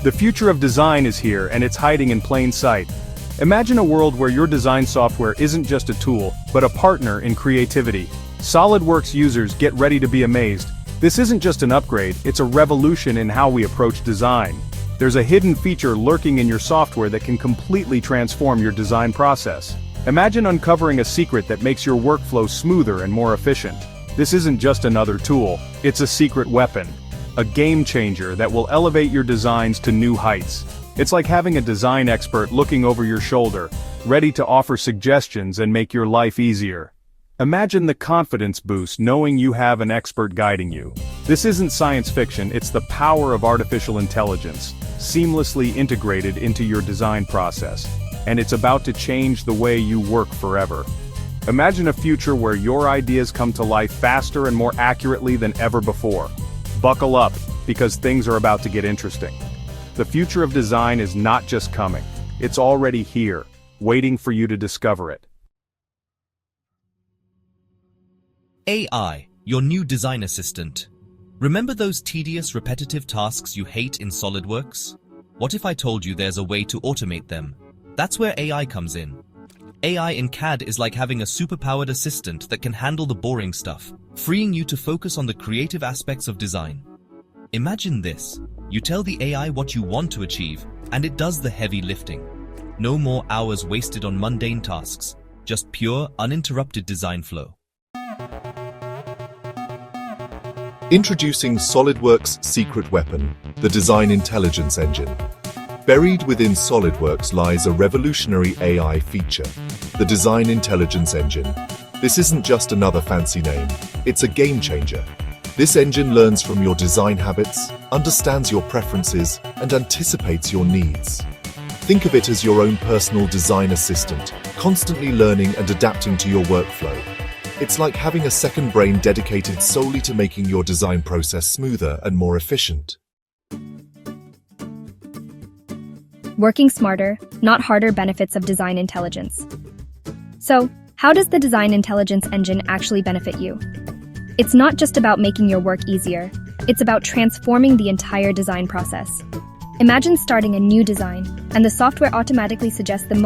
The future of design is here, and it's hiding in plain sight. Imagine a world where your design software isn't just a tool, but a partner in creativity. SolidWorks users, get ready to be amazed. This isn't just an upgrade, it's a revolution in how we approach design. There's a hidden feature lurking in your software that can completely transform your design process. Imagine uncovering a secret that makes your workflow smoother and more efficient. This isn't just another tool, it's a secret weapon. A game changer that will elevate your designs to new heights. It's like having a design expert looking over your shoulder, ready to offer suggestions and make your life easier. Imagine the confidence boost knowing you have an expert guiding you. This isn't science fiction, it's the power of artificial intelligence, seamlessly integrated into your design process. And it's about to change the way you work forever. Imagine a future where your ideas come to life faster and more accurately than ever before. Buckle up, because things are about to get interesting. The future of design is not just coming, it's already here, waiting for you to discover it. AI, your new design assistant. Remember those tedious, repetitive tasks you hate in SolidWorks? What if I told you there's a way to automate them? That's where AI comes in. AI in CAD is like having a superpowered assistant that can handle the boring stuff, freeing you to focus on the creative aspects of design. Imagine this. You tell the AI what you want to achieve, and it does the heavy lifting. No more hours wasted on mundane tasks, just pure, uninterrupted design flow. Introducing SolidWorks' secret weapon, the Design Intelligence Engine. Buried within SolidWorks lies a revolutionary AI feature, the Design Intelligence Engine. This isn't just another fancy name, it's a game changer. This engine learns from your design habits, understands your preferences, and anticipates your needs. Think of it as your own personal design assistant, constantly learning and adapting to your workflow. It's like having a second brain dedicated solely to making your design process smoother and more efficient. Working smarter, not harder benefits of design intelligence. So, how does the Design Intelligence Engine actually benefit you? It's not just about making your work easier, it's about transforming the entire design process. Imagine starting a new design, and the software automatically suggests the most